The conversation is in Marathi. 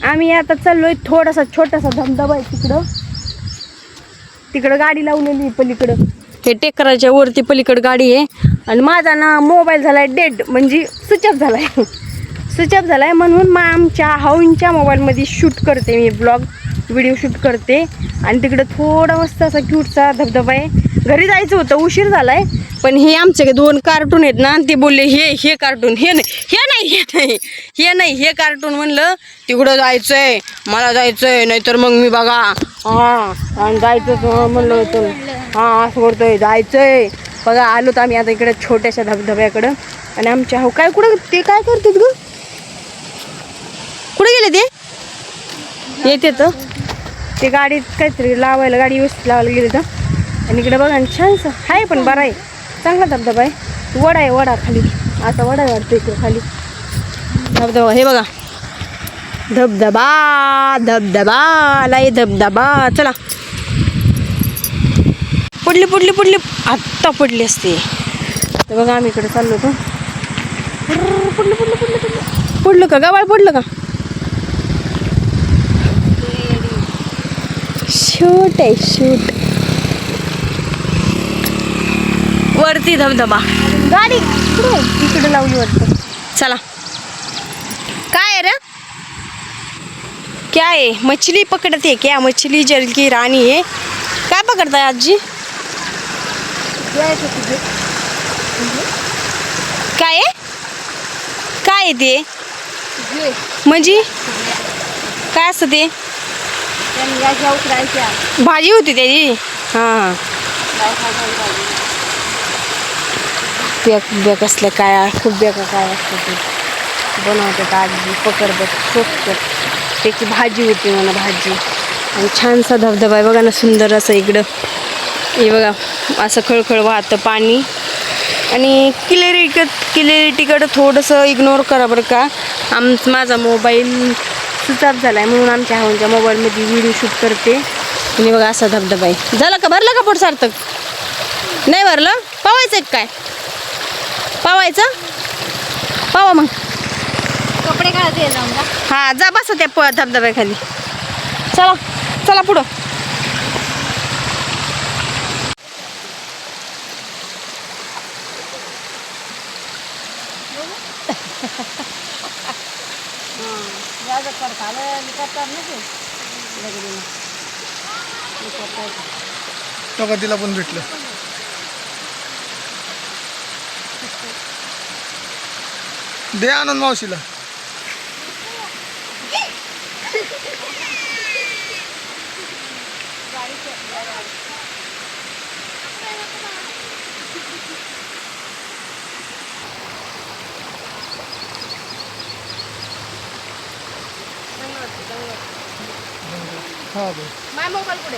आम्ही आता चाललोय थोडासा छोटासा धबधबा आहे तिकडं गाडी लावलेली पलीकडं हे टेकराच्या वरती पलीकडं गाडी आहे. आणि माझा ना मोबाईल झालाय डेड म्हणजे स्विच ऑफ झालाय म्हणून मग आमच्या हाऊंच्या मोबाईलमध्ये शूट करते मी ब्लॉग व्हिडिओ शूट करते. आणि तिकडं थोडा मस्त असा क्यूटचा धबधबा आहे. घरी जायचं होतं उशीर झालाय पण हे आमचे 2 कार्टून आहेत ना ते बोलले हे कार्टून हे नाही कार्टून म्हणलं तिकडं जायचंय मला जायचंय नाहीतर मग मी बघा आणि जायचं म्हणलं होतं असं करतोय जायचंय बघा. आलो तर आम्ही आता इकडे छोट्याशा धबधब्याकडं. आणि आमच्या हो काय कुठं ते काय करतात ग कुठे गेले ते येते तर ते गाडीत काहीतरी लावायला गाडी व्यवस्थित लावायला गेले तर. आणि इकडे बघा छानसं आहे पण बरं आहे चांगला धबधबा आहे. वडा खाली असा वडा वाटतो इकडे खाली धबधबा. हे बघा धबधबा आलाय धबधबा. चला पडली आत्ता पडली असते तर बघा आम्ही इकडे चाललो होतो. पडलं का गवाळ पडलं का शूट वरती धबधबा गाडी इकडे लावली वाटतं. चला काय आहे रे क्या है मछली पकड़ते क्या मछली जल की रानी है काय पकडताय आजी काय आहे ते म्हणजे काय असतं ते भाजी होती त्याची हां बेक असलं काय खूप बेका काय असतं ते बनवतात आजी पकडतात ठोकतात त्याची भाजी होती मला भाजी. आणि छानसा धबधबा आहे बघा ना सुंदर असं इकडं हे बघा असं खळखळ वाहतं पाणी. आणि क्लिअरिटीकडं थोडंसं इग्नोर करा बरं का माझा मोबाईल स्विच ऑफ झाला आहे म्हणून आमच्या हाऊंच्या मोबाईलमध्ये व्हिडिओ शूट करते. आणि बघा असा धबधबा आहे. झालं का भरलं का पोट सार्थक नाही भरलं पावायचं काय पावायचं पावा मग कपडे काढते जाऊन का हां जा बसा त्या धबधब्याखाली. चला पुढं तिला पण भेटलं दे आनंद मावशीला. माझा मोबाईल पुढे